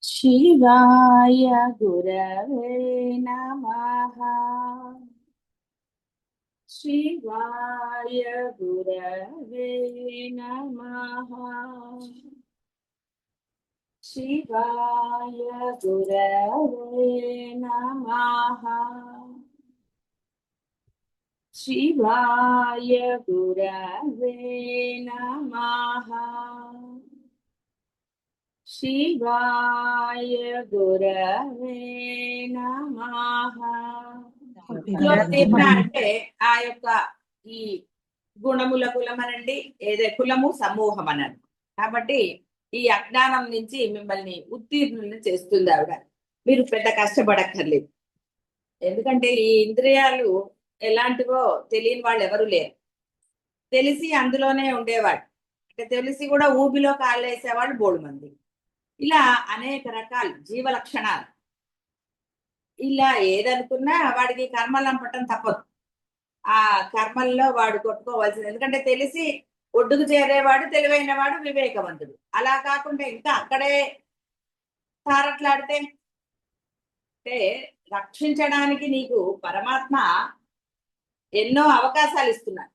शिवाय गुरवे नमः। शिवाय गुरवे नमः। शिवाय गुरवे नमः। शिवाय गुरवे नमः। शिवाय गुरवे नमः। కులోత్తీర్ణ అంటే ఆ యొక్క ఈ గుణముల కులం అనండి, ఏదే కులము సమూహం అనండి. కాబట్టి ఈ అజ్ఞానం నుంచి మిమ్మల్ని ఉత్తీర్ణులను చేస్తుంది ఆవిడ. మీరు పెద్ద కష్టపడక్కర్లేదు. ఎందుకంటే ఈ ఇంద్రియాలు ఎలాంటివో తెలియని వాళ్ళు ఎవరు లేరు. తెలిసి అందులోనే ఉండేవాడు, అంటే తెలిసి కూడా ఊబిలో కాళ్ళేసేవాళ్ళు బోడు మంది. ఇలా అనేక రకాల జీవ లక్షణాలు. ఇలా ఏదనుకున్నా వాడికి కర్మలంపటం తప్పదు. ఆ కర్మల్లో వాడు కొట్టుకోవాల్సింది. ఎందుకంటే తెలిసి ఒడ్డుకు చేరేవాడు తెలివైన వాడు వివేకవంతుడు. అలా కాకుండా ఇంకా అక్కడే తారట్లాడితే, అంటే రక్షించడానికి నీకు పరమాత్మ ఎన్నో అవకాశాలు ఇస్తున్నాడు,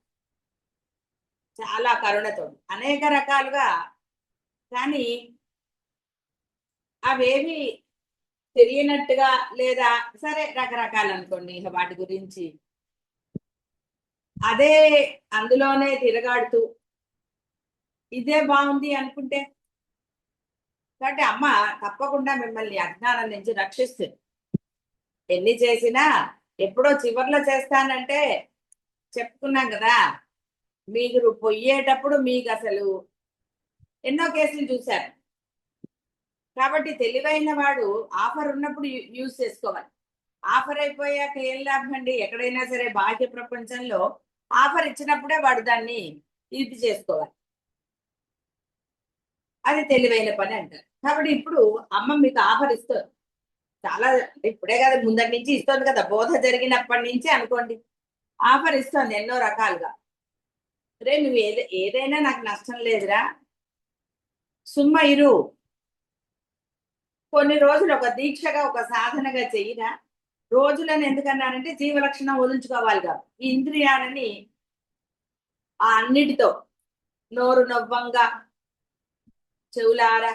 చాలా కరుణతో అనేక రకాలుగా. కానీ అవేవి తెలియనట్టుగా, లేదా సరే రకరకాలు అనుకోండి వాటి గురించి, అదే అందులోనే తిరగాడుతూ ఇదే బాగుంది అనుకుంటే. కాబట్టి అమ్మ తప్పకుండా మిమ్మల్ని అజ్ఞానం నుంచి రక్షిస్తుంది. ఎన్ని చేసినా ఎప్పుడో చివర్లో చేస్తానంటే చెప్పుకున్నాం కదా, మీరు పొయ్యేటప్పుడు మీకు అసలు ఎన్నో కేసులు చూశారు. కాబట్టి తెలివైన వాడు ఆఫర్ ఉన్నప్పుడు యూజ్ చేసుకోవాలి. ఆఫర్ అయిపోయాక ఏం లాభం అండి? ఎక్కడైనా సరే బాహ్య ప్రపంచంలో ఆఫర్ ఇచ్చినప్పుడే వాడు దాన్ని ఇది చేసుకోవాలి. అది తెలివైన పని అంటారు. కాబట్టి ఇప్పుడు అమ్మ మీకు ఆఫర్ ఇస్తుంది. చాలా ఇప్పుడే కదా, ముందటి నుంచి ఇస్తుంది కదా, బోధ జరిగినప్పటి నుంచి అనుకోండి ఆఫర్ ఇస్తుంది ఎన్నో రకాలుగా. రే నువ్వు ఏదైనా నాకు నష్టం లేదురా, సుమ్మ ఇరు, కొన్ని రోజులు ఒక దీక్షగా ఒక సాధనగా చెయ్యిరా. రోజులను ఎందుకన్నానంటే జీవలక్షణం వదిలించుకోవాలి కాదు. ఈ ఇంద్రియాలని ఆ అన్నిటితో నోరు నవ్వంగా, చెవులారా,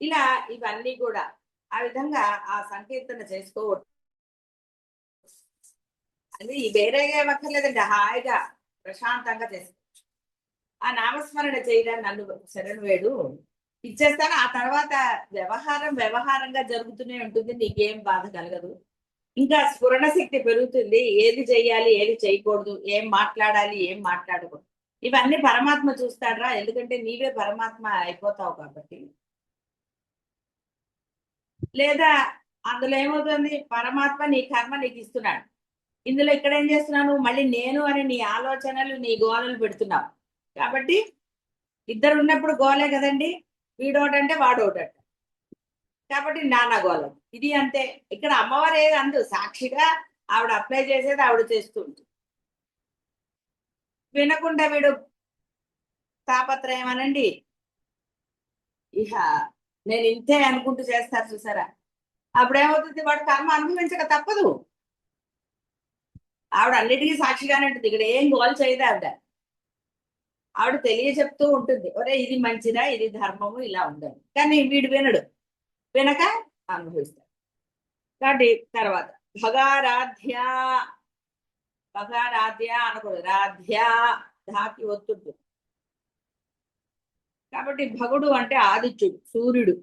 ఇలా ఇవన్నీ కూడా ఆ విధంగా ఆ సంకీర్తన చేసుకోవద్దు. అది వేరేగా ఏమక్కర్లేదండి, హాయిగా ప్రశాంతంగా చేసుకోవచ్చు. ఆ నామస్మరణ చేయడానికి నన్ను శరణు వేడు ఇచ్చేస్తాను. ఆ తర్వాత వ్యవహారంగా జరుగుతూనే ఉంటుంది, నీకేం బాధ కలగదు. ఇంకా స్ఫురణ శక్తి పెరుగుతుంది, ఏది చెయ్యాలి ఏది చేయకూడదు, ఏం మాట్లాడాలి ఏం మాట్లాడకూడదు, ఇవన్నీ పరమాత్మ చూస్తాడరా. ఎందుకంటే నీవే పరమాత్మ అయిపోతావు కాబట్టి. లేదా అందులో ఏమవుతుంది, పరమాత్మ నీ కర్మ నీకు ఇస్తున్నాడు, ఇందులో ఇక్కడ ఏం చేస్తున్నాను, మళ్ళీ నేను అని నీ ఆలోచనలు నీ గోలలు పెడుతున్నావు. కాబట్టి ఇద్దరు ఉన్నప్పుడు గోలే కదండి, వీడోటంటే వాడోటంట. కాబట్టి నానా గోలం ఇది అంతే. ఇక్కడ అమ్మవారు ఏది అందు, సాక్షిగా ఆవిడ అప్లై చేసేది ఆవిడ చేస్తూ ఉంటుంది. వినకుండా వీడు తాపత్రయం అనండి, ఇహ నేను ఇంతే అనుకుంటూ చేస్తారు చూసారా, అప్పుడు ఏమవుతుంది, వాడు కర్మ అనుభవించక తప్పదు. ఆవిడ అన్నిటికీ సాక్షిగానే ఉంటుంది, ఇక్కడ ఏం గోల్ చేయదు ఆవిడ. ఆవిడ చెప్తూ ఉంటుంది, ఒరే ఇది మంచిదా, ఇది ధర్మము, ఇలా ఉండాలి. కానీ వీడు వినడు, వినక అనుభవిస్తాడు. కాబట్టి తర్వాత భగారాధ్య, భగారాధ్య అనకూడదు, రాధ్య ధాకి ఒత్తుడు. కాబట్టి భగుడు అంటే ఆదిత్యుడు, సూర్యుడు.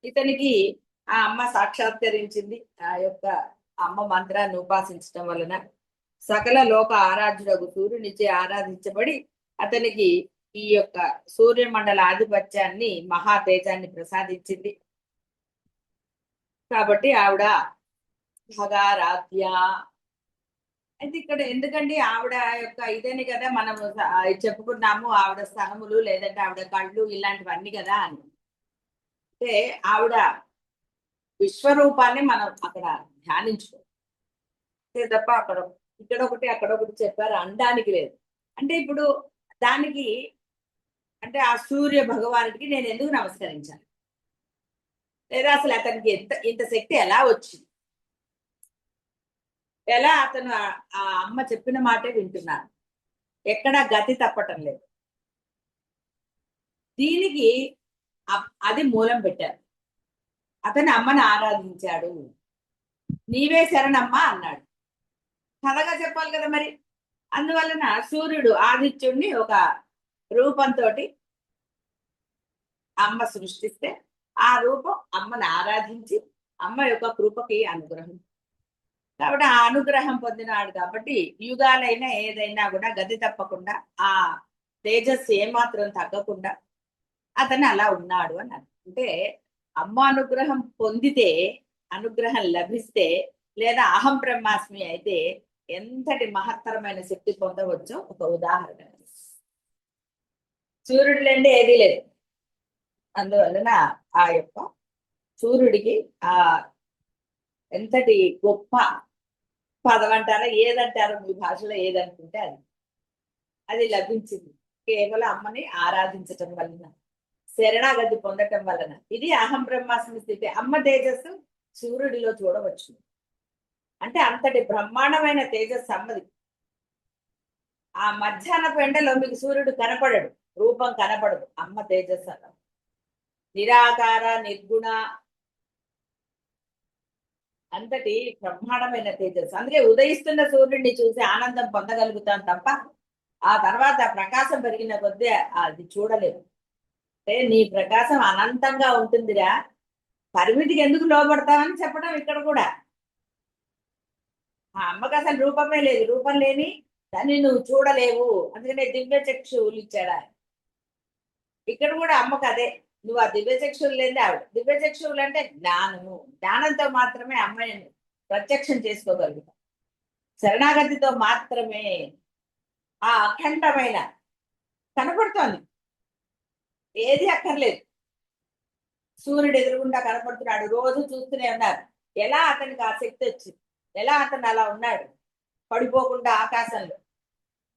ఇతనికి ఆ అమ్మ సాక్షాత్కరించింది. ఆ యొక్క అమ్మ మంత్రాన్ని ఉపాసించడం వలన సకల లోక ఆరాధ్యుడు సూర్యునిచే ఆరాధించబడి అతనికి ఈ యొక్క సూర్యమండల ఆధిపత్యాన్ని మహా తేజాన్ని ప్రసాదించింది. కాబట్టి ఆవిడ భగారాధ్య. అయితే ఇక్కడ ఎందుకండి ఆవిడ యొక్క ఇదేని కదా మనం చెప్పుకున్నాము, ఆవిడ స్థనములు లేదంటే ఆవిడ కళ్ళు ఇలాంటివన్నీ కదా అని. అంటే ఆవిడ విశ్వరూపాన్ని మనం అక్కడ ధ్యానించుకో తప్ప అక్కడ ఇక్కడ ఒకటి అక్కడ ఒకటి చెప్పారు అనడానికి లేదు. అంటే ఇప్పుడు దానికి, అంటే ఆ సూర్య భగవానుడికి నేను ఎందుకు నమస్కరించాలి? లేదా అసలు అతనికి ఇంత శక్తి ఎలా వచ్చింది, ఎలా అతను ఆ అమ్మ చెప్పిన మాటే వింటున్నాడు, ఎక్కడా గతి తప్పటం లేదు. దీనికి అది మూలం పెట్టారు. అతను అమ్మని ఆరాధించాడు. నీవే శరణమ్మ అన్నాడు. కథగా చెప్పాలి కదా మరి. అందువలన సూర్యుడు ఆదిత్యుడిని ఒక రూపంతో అమ్మ సృష్టిస్తే ఆ రూపం అమ్మని ఆరాధించి అమ్మ యొక్క కృపకి అనుగ్రహం. కాబట్టి ఆ అనుగ్రహం పొందినాడు కాబట్టి యుగాలైనా ఏదైనా కూడా గతి తప్పకుండా ఆ తేజస్సు ఏమాత్రం తగ్గకుండా అతను అలా ఉన్నాడు అని అంటే అమ్మ అనుగ్రహం పొందితే, అనుగ్రహం లభిస్తే, లేదా అహం బ్రహ్మాస్మి అయితే ఎంతటి మహత్తరమైన శక్తి పొందవచ్చో ఒక ఉదాహరణ. సూర్యుడు లేండి ఏదీ లేదు. అందువలన ఆ యొక్క సూర్యుడికి ఆ ఎంతటి గొప్ప పదం అంటారా, ఏదంటారో మీ భాషలో ఏదనుకుంటే అది అది లభించింది కేవలం అమ్మని ఆరాధించటం వలన, శరణాగతి పొందటం వలన. ఇది అహం బ్రహ్మాస్మి స్థితి. అమ్మ తేజస్సు సూర్యుడిలో చూడవచ్చు. అంటే అంతటి బ్రహ్మాండమైన తేజస్సు అమ్మది. ఆ మధ్యాహ్నపు ఎండలో మీకు సూర్యుడు కనపడడు, రూపం కనపడదు. అమ్మ తేజస్సు అన్న నిరాకార నిర్గుణ అంతటి బ్రహ్మాండమైన తేజస్సు. అందుకే ఉదయిస్తున్న సూర్యుడిని చూసి ఆనందం పొందగలుగుతాం తప్ప ఆ తర్వాత ప్రకాశం పెరిగిన కొద్దీ అది చూడలేదు. అంటే నీ ప్రకాశం అనంతంగా ఉంటుందిరా, పరిమితికి ఎందుకు లోపడతావని చెప్పడం ఇక్కడ కూడా. ఆ అమ్మకి అసలు రూపమే లేదు, రూపం లేని దాన్ని నువ్వు చూడలేవు, అందుకనే దివ్య చక్షువులు ఇచ్చాడా. ఇక్కడ కూడా అమ్మకు అదే, నువ్వు ఆ దివ్య చక్షువులు లేని ఆవిడ. దివ్య చక్షువులు అంటే జ్ఞానము, జ్ఞానంతో మాత్రమే అమ్మాయిని ప్రత్యక్షం చేసుకోగలుగుతాం. శరణాగతితో మాత్రమే ఆ అఖండమైన కనపడుతోంది, ఏది అక్కర్లేదు. సూర్యుడు ఎదురుగుండా కనపడుతున్నాడు, రోజు చూస్తూనే ఉన్నారు. ఎలా అతనికి ఆ శక్తి వచ్చింది, ఎలా అతను అలా ఉన్నాడు పడిపోకుండా ఆకాశంలో,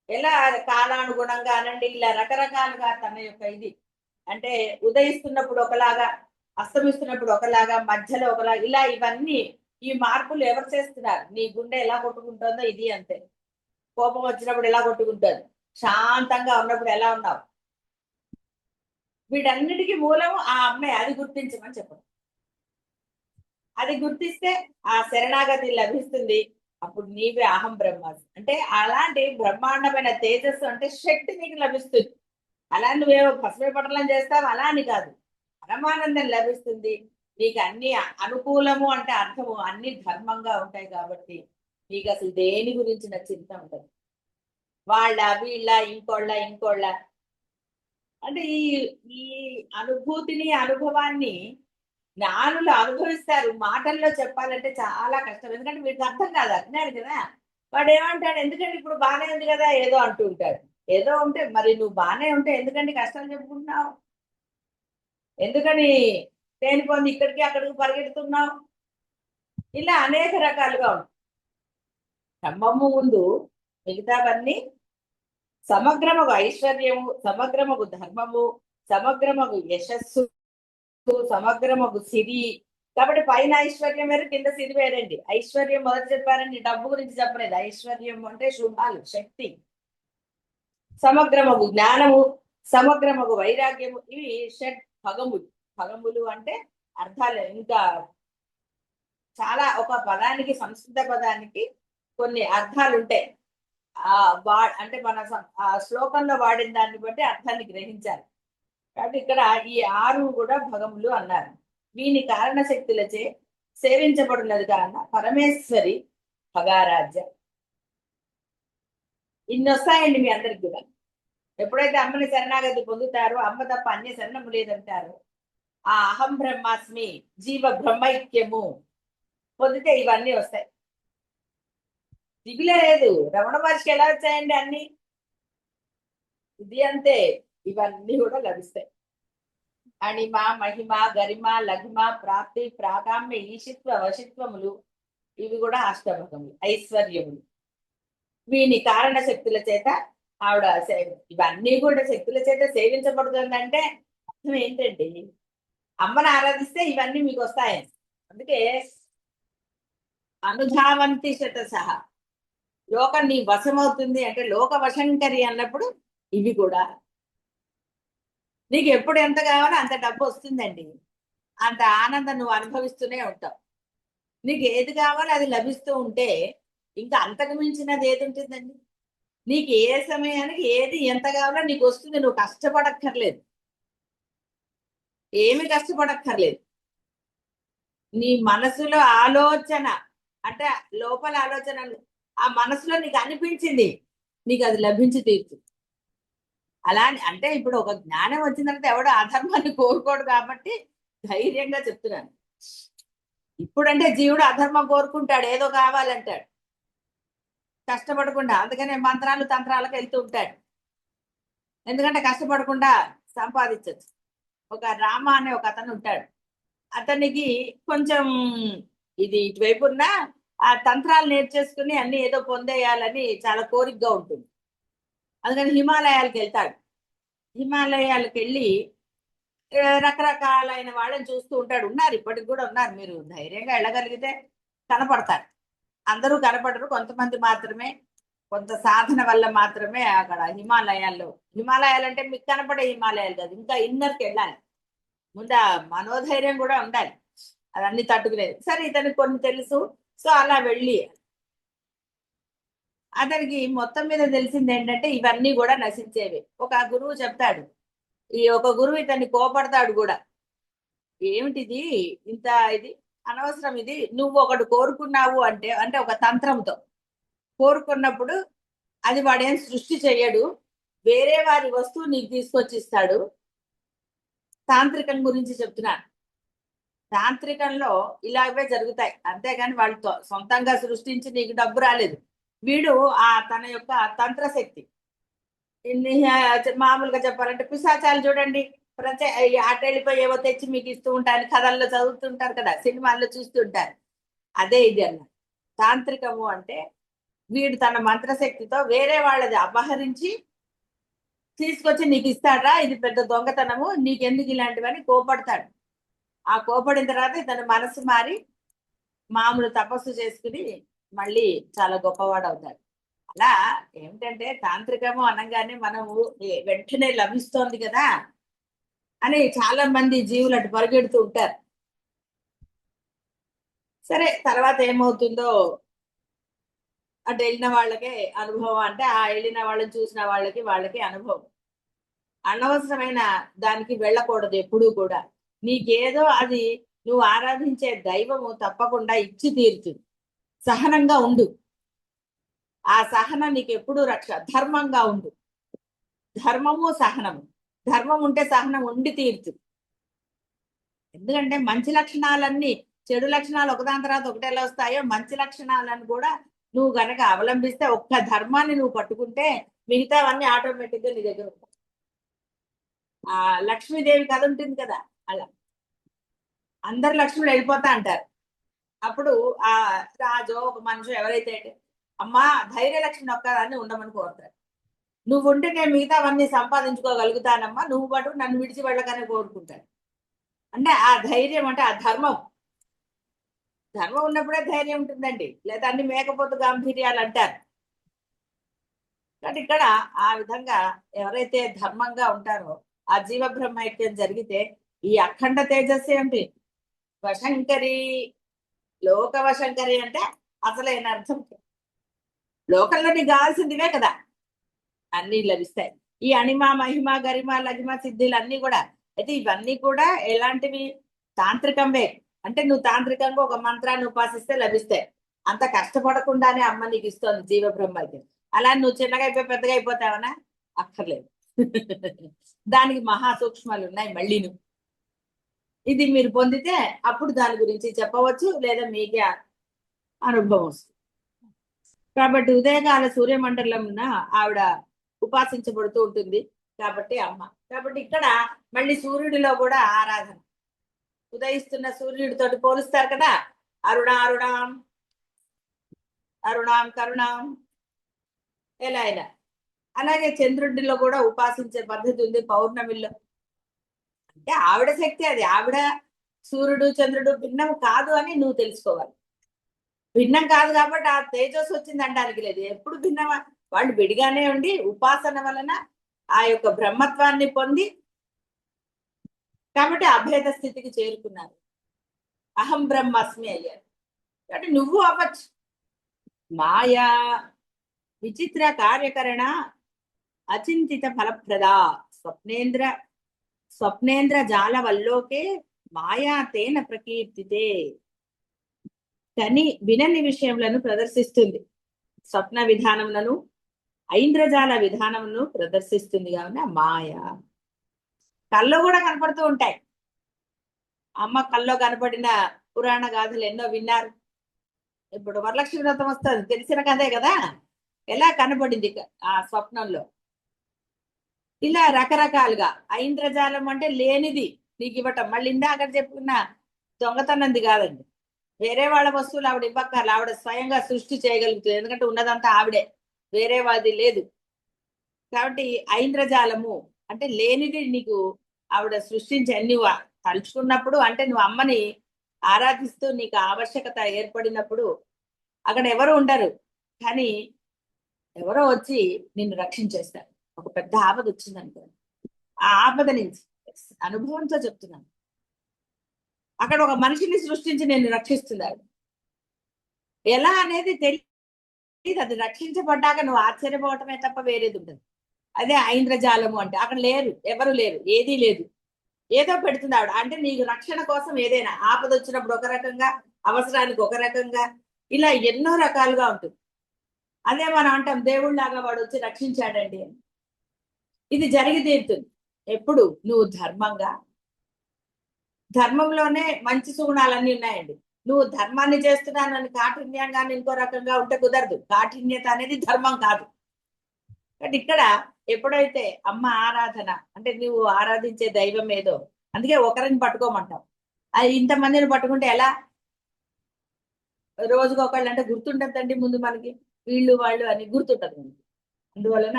ఎలా కాలానుగుణంగా అనండి, ఇలా రకరకాలుగా తన యొక్క ఇది అంటే ఉదయిస్తున్నప్పుడు ఒకలాగా, అస్తమిస్తున్నప్పుడు ఒకలాగా, మధ్యలో ఒకలాగా, ఇలా ఇవన్నీ ఈ మార్పులు ఎవరు చేస్తున్నారు? నీ గుండె ఎలా కొట్టుకుంటుందో ఇది అంతే. కోపం వచ్చినప్పుడు ఎలా కొట్టుకుంటుంది, శాంతంగా ఉన్నప్పుడు ఎలా ఉన్నావు, వీటన్నిటికీ మూలము ఆ అమ్మాయి. అది గుర్తించమని చెప్పడం. అది గుర్తిస్తే ఆ శరణాగతి లభిస్తుంది. అప్పుడు నీవే అహం బ్రహ్మాస్మి. అంటే అలాంటి బ్రహ్మాండమైన తేజస్సు అంటే శక్తి నీకు లభిస్తుంది. అలా నువ్వేవో పసుపు పట్టలం చేస్తావు అలా అని కాదు, పరమానందం లభిస్తుంది నీకు. అన్ని అనుకూలము అంటే అర్థము అన్ని ధర్మంగా ఉంటాయి కాబట్టి నీకు అసలు దేని గురించిన చింత ఉంటుంది. వాళ్ళ వీళ్ళ ఇంకోళ్ళ అంటే ఈ ఈ అనుభూతిని అనుభవాన్ని జ్ఞానులు అనుభవిస్తారు. మాటల్లో చెప్పాలంటే చాలా కష్టం, ఎందుకంటే వీడికి అర్థం కాదు, అజ్ఞాని కదా. వాడు ఏమంటాడు, ఎందుకంటే ఇప్పుడు బాగానే ఉంది కదా ఏదో అంటూ ఉంటాడు. ఏదో ఉంటే మరి నువ్వు బాగానే ఉంటే ఎందుకంటే కష్టాలు చెప్పుకుంటున్నావు, ఎందుకని తేనిపోంది ఇక్కడికి అక్కడికి పరిగెడుతున్నావు, ఇలా అనేక రకాలుగా ఉంటాయి. బ్రహ్మము ముందు మిగతావన్నీ సమగ్రమగు ఐశ్వర్యము, సమగ్రమగు ధర్మము, సమగ్రమగు యశస్సు, సమగ్రమగు సిరి. కాబట్టి పైన ఐశ్వర్యం వేరు, కింద సిరి వేరండి. ఐశ్వర్యం మొదటి చెప్పారండి, డబ్బు గురించి చెప్పలేదు. ఐశ్వర్యం అంటే శుభాలు, శక్తి. సమగ్రమగు జ్ఞానము, సమగ్రమగు వైరాగ్యము, ఇవి షడ్ భగములు. భగములు అంటే అర్థాలు ఇంకా చాలా. ఒక పదానికి, సంస్కృత పదానికి కొన్ని అర్థాలు ఉంటాయి. అంటే మన ఆ శ్లోకంలో వాడిన దాన్ని బట్టి అర్థాన్ని గ్రహించాలి. కాబట్టి ఇక్కడ ఈ 6 కూడా భగములు అన్నారు. వీని కారణ శక్తులచే సేవించబడినది కాన పరమేశ్వరి భగారాజ్య. ఇన్ని వస్తాయండి మీ అందరికి కూడా. ఎప్పుడైతే అమ్మని శరణాగతి పొందుతారో, అమ్మ తప్ప అన్య శరణము లేదంటారు, ఆ అహం బ్రహ్మాస్మి జీవ బ్రహ్మైక్యము పొందితే ఇవన్నీ వస్తాయి. దిగులే లేదు. రమణ మహర్షికి ఎలా వచ్చాయండి అన్ని? ఇది అంతే, ఇవన్నీ కూడా లభిస్తాయి. అణిమ, మహిమ, గరిమ, లఘిమ, ప్రాప్తి, ప్రాకామ్య, ఈశిత్వ, వశిత్వములు, ఇవి కూడా అష్టభగములు, ఐశ్వర్యములు. వీని కారణ శక్తుల చేత ఆవిడ ఇవన్నీ కూడా శక్తుల చేత సేవించబడుతుందంటే అర్థం ఏంటండి? అమ్మని ఆరాధిస్తే ఇవన్నీ మీకు వస్తాయి. అందుకే అనుధావంతి శతసహ, లోకం నీ వశమవుతుంది అంటే లోక వశంకరి అన్నప్పుడు ఇవి కూడా నీకు ఎప్పుడు ఎంత కావాలో అంత డబ్బు వస్తుందండి. అంత ఆనందం నువ్వు అనుభవిస్తూనే ఉంటావు. నీకు ఏది కావాలో అది లభిస్తూ ఉంటే ఇంకా అంతకు మించినది ఏది ఉంటుందండి? నీకు ఏ సమయానికి ఏది ఎంత కావాలో నీకు వస్తుంది. నువ్వు కష్టపడక్కర్లేదు, ఏమి కష్టపడక్కర్లేదు. నీ మనసులో ఆలోచన అంటే లోపల ఆలోచన, ఆ మనసులో నీకు అనిపించింది నీకు అది లభించి తీరుతుంది. అలా అంటే ఇప్పుడు ఒక జ్ఞానం వచ్చిందంటే ఎవడో అధర్మాన్ని కోరుకోడు కాబట్టి ధైర్యంగా చెప్తున్నాను. ఇప్పుడంటే జీవుడు అధర్మం కోరుకుంటాడు, ఏదో కావాలంటాడు కష్టపడకుండా. అందుకనే మంత్రాలు తంత్రాలకు వెళ్తూ ఉంటాడు, ఎందుకంటే కష్టపడకుండా సంపాదించచ్చు. ఒక రామ అనే ఒక అతను ఉంటాడు, అతనికి కొంచెం ఇది ఇటువైపు ఉన్న ఆ తంత్రాలు నేర్చేసుకుని అన్ని ఏదో పొందేయాలని చాలా కోరికగా ఉంటుంది. అందుకని హిమాలయాలకు వెళ్తాడు. హిమాలయాలకు వెళ్ళి రకరకాలైన వాళ్ళని చూస్తూ ఉంటాడు. ఉన్నారు, ఇప్పటికి కూడా ఉన్నారు. మీరు ధైర్యంగా వెళ్ళగలిగితే కనపడతారు. అందరూ కనపడరు, కొంతమంది మాత్రమే, కొంత సాధన వల్ల మాత్రమే అక్కడ హిమాలయాల్లో. హిమాలయాలు అంటే మీకు కనపడే హిమాలయాలు కాదు, ఇంకా ఇన్నర్కి వెళ్ళాలి. ముందు ఆ మనోధైర్యం కూడా ఉండాలి, అదన్నీ తట్టుకునేది. సరే, ఇతనికి కొన్ని తెలుసు. సో అలా వెళ్ళి అతనికి మొత్తం మీద తెలిసింది ఏంటంటే ఇవన్నీ కూడా నశించేవి. ఒక గురువు చెప్తాడు, ఈ ఒక గురువు ఇతన్ని కోపడతాడు కూడా. ఏమిటిది ఇంత ఇది అనవసరం, ఇది నువ్వు ఒకటి కోరుకున్నావు అంటే అంటే ఒక తంత్రంతో కోరుకున్నప్పుడు అది వాడేం సృష్టి చెయ్యడు, వేరే వారి వస్తువు నీకు తీసుకొచ్చి ఇస్తాడు. తాంత్రికం గురించి చెప్తున్నాను. తాంత్రికంలో ఇలాగే జరుగుతాయి, అంతేగాని వాళ్ళు సొంతంగా సృష్టించి నీకు డబ్బు రాలేదు. వీడు ఆ తన యొక్క తంత్రశక్తి. మామూలుగా చెప్పాలంటే పిశాచాలు చూడండి, అటు వెళ్ళిపోయి ఏవో తెచ్చి మీకు ఇస్తూ ఉంటారు, కథల్లో చదువుతుంటారు కదా, సినిమాల్లో చూస్తుంటారు. అదే ఇది అన్న తాంత్రికము అంటే, వీడు తన మంత్రశక్తితో వేరే వాళ్ళది అపహరించి తీసుకొచ్చి నీకు ఇస్తాడా, ఇది పెద్ద దొంగతనము, నీకెందుకు ఇలాంటివని కోపడతాడు. ఆ కోపడిన తర్వాత తన మనసు మారి మామూలు తపస్సు చేసుకుని మళ్ళీ చాలా గొప్పవాడు అవుతాడు. అలా ఏమిటంటే తాంత్రికము అనగానే మనము వెంటనే లభిస్తోంది కదా అని చాలా మంది జీవులు అటు పరిగెడుతూ ఉంటారు. సరే, తర్వాత ఏమవుతుందో అటు వెళ్ళిన వాళ్ళకే అనుభవం, అంటే ఆ వెళ్ళిన వాళ్ళని చూసిన వాళ్ళకి అనుభవం. అనవసరమైన దానికి వెళ్ళకూడదు ఎప్పుడూ కూడా. నీకేదో అది నువ్వు ఆరాధించే దైవము తప్పకుండా ఇచ్చి తీరుతుంది. సహనంగా ఉండు, ఆ సహనం నీకు ఎప్పుడూ రక్ష. ధర్మంగా ఉండు, ధర్మము సహనము. ధర్మం ఉంటే సహనం ఉండి తీరుతుంది. ఎందుకంటే మంచి లక్షణాలన్నీ, చెడు లక్షణాలు ఒకదాని తర్వాత ఒకటి ఎలా వస్తాయో మంచి లక్షణాలను కూడా నువ్వు గనక అవలంబిస్తే, ఒక్క ధర్మాన్ని నువ్వు పట్టుకుంటే మిగతావన్నీ ఆటోమేటిక్ గా నీ దగ్గర ఉంటాయి. ఆ లక్ష్మీదేవి కథ ఉంటుంది కదా, అలా అందరు లక్ష్ములు వెళ్ళిపోతా అంటారు. అప్పుడు ఆ రాజు ఒక మనిషి ఎవరైతే అమ్మా ధైర్య లక్ష్మి ఒక్కదాన్ని ఉండమని కోరుతాడు. నువ్వు ఉంటే నేను మిగతావన్నీ సంపాదించుకోగలుగుతానమ్మా, నువ్వు పాటు నన్ను విడిచి వెళ్ళగానే కోరుకుంటాడు. అంటే ఆ ధైర్యం అంటే ఆ ధర్మం. ధర్మం ఉన్నప్పుడే ధైర్యం ఉంటుందండి, లేదా అన్ని మేకపోతు గాంభీర్యాలు అంటారు. కానీ ఇక్కడ ఆ విధంగా ఎవరైతే ధర్మంగా ఉంటారో ఆ జీవ బ్రహ్మైక్యం జరిగితే ఈ అఖండ తేజస్సు ఏమిటి, వశంకరి, లోక వశంకరి అంటే అసలైన అర్థం. లోకంలో నీకు కావాల్సిందివే కదా అన్ని లభిస్తాయి. ఈ అణిమ మహిమ గరిమ లగిమ సిద్ధిలు అన్ని కూడా. అయితే ఇవన్నీ కూడా ఎలాంటివి, తాంత్రికంవే. అంటే నువ్వు తాంత్రికంగా ఒక మంత్రాన్ని ఉపాసిస్తే లభిస్తాయి. అంత కష్టపడకుండానే అమ్మ నీకు ఇస్తోంది జీవ బ్రహ్మైక్యం. అలా నువ్వు చిన్నగా అయిపోయి పెద్దగా అయిపోతావనా? అక్కర్లేదు. దానికి మహా సూక్ష్మాలు ఉన్నాయి మళ్ళీను. ఇది మీరు పొందితే అప్పుడు దాని గురించి చెప్పవచ్చు, లేదా మీకే అనుభవం వస్తుంది. కాబట్టి ఉదయకాల సూర్యమండలంన ఆవిడ ఉపాసించబడుతూ ఉంటుంది కాబట్టి అమ్మ. కాబట్టి ఇక్కడ మళ్ళీ సూర్యుడిలో కూడా ఆరాధన. ఉదయిస్తున్న సూర్యుడితో పోలుస్తారు కదా, అరుణాం అరుణాం కరుణాం, ఎలా ఇలా. అలాగే చంద్రుడిలో కూడా ఉపాసించే పద్ధతి ఉంది, పౌర్ణమిలో. అంటే ఆవిడ శక్తి అది. ఆవిడ సూర్యుడు చంద్రుడు భిన్నం కాదు అని నువ్వు తెలుసుకోవాలి. భిన్నం కాదు కాబట్టి ఆ తేజస్సు వచ్చింది అనడానికి లేదు. ఎప్పుడు భిన్నమా? వాళ్ళు విడిగానే ఉండి ఉపాసన వలన ఆ యొక్క బ్రహ్మత్వాన్ని పొంది కాబట్టి అభేద స్థితికి చేరుకున్నారు. అహం బ్రహ్మస్మి అయ్యారు. కాబట్టి నువ్వు అవ్వచ్చు. మాయా విచిత్ర కార్యకరణ అచింతిత ఫలప్రదా స్వప్నేంద్ర జాల వల్లోకే మాయా తేన ప్రకీర్తితే. కానీ వినని విషయములను ప్రదర్శిస్తుంది. స్వప్న విధానములను ఐంద్రజాల విధానమును ప్రదర్శిస్తుంది కావున మాయ. కళ్ళు కూడా కనపడుతూ ఉంటాయి. అమ్మ కల్లో కనపడిన పురాణ గాథలు ఎన్నో విన్నారు. ఇప్పుడు వరలక్ష్మి వ్రతం వస్తుంది, తెలిసిన కథే కదా. ఎలా కనపడింది ఆ స్వప్నంలో. ఇలా రకరకాలుగా ఐంద్రజాలం అంటే లేనిది నీకు ఇవ్వటం. మళ్ళీ అక్కడ చెప్పుకున్న దొంగతనంది కాదండి. వేరే వాళ్ళ వస్తువులు ఆవిడ ఇవ్వక్కర్లు, ఆవిడ స్వయంగా సృష్టి చేయగలుగుతుంది. ఎందుకంటే ఉన్నదంతా ఆవిడే, వేరే వాళ్ళది లేదు. కాబట్టి ఐంద్రజాలము అంటే లేనిది నీకు ఆవిడ సృష్టించి నువ్వు తలుచుకున్నప్పుడు, అంటే నువ్వు అమ్మని ఆరాధిస్తూ నీకు ఆవశ్యకత ఏర్పడినప్పుడు అక్కడ ఎవరు ఉండరు, కానీ ఎవరో వచ్చి నిన్ను రక్షించేస్తారు. ఒక పెద్ద ఆపద వచ్చిందనుకో, ఆ ఆపద నుంచి అనుభవంతో చెప్తున్నాను, అక్కడ ఒక మనిషిని సృష్టించి నేను రక్షిస్తున్నారు. ఎలా అనేది తెలియదు. అది రక్షించబడ్డాక నువ్వు ఆశ్చర్యపోవటమే తప్ప వేరేది ఉండదు. అదే ఐంద్రజాలము అంటే. అక్కడ లేరు, ఎవరు లేరు, ఏదీ లేదు. ఏదో పెడుతుంది ఆవిడ. అంటే నీకు రక్షణ కోసం ఏదైనా ఆపద వచ్చినప్పుడు ఒక రకంగా, అవసరానికి ఒక రకంగా, ఇలా ఎన్నో రకాలుగా ఉంటుంది. అదే మనం అంటాం దేవుళ్ళలాగా వాడు వచ్చి రక్షించాడండి అని. ఇది జరిగి తీరుతుంది ఎప్పుడు నువ్వు ధర్మంగా. ధర్మంలోనే మంచి సుగుణాలన్నీ ఉన్నాయండి. నువ్వు ధర్మాన్ని చేస్తున్నానని కాఠిన్యంగానే ఇంకో రకంగా ఉంటే కుదరదు. కాఠిన్యత అనేది ధర్మం కాదు. కాబట్టి ఇక్కడ ఎప్పుడైతే అమ్మ ఆరాధన అంటే నువ్వు ఆరాధించే దైవం ఏదో, అందుకే ఒకరిని పట్టుకోమంటావు. అది ఇంతమందిని పట్టుకుంటే ఎలా? రోజుకు ఒకళ్ళు అంటే గుర్తుంటదండి. ముందు మనకి వీళ్ళు వాళ్ళు అని గుర్తుంటది మనకి. అందువలన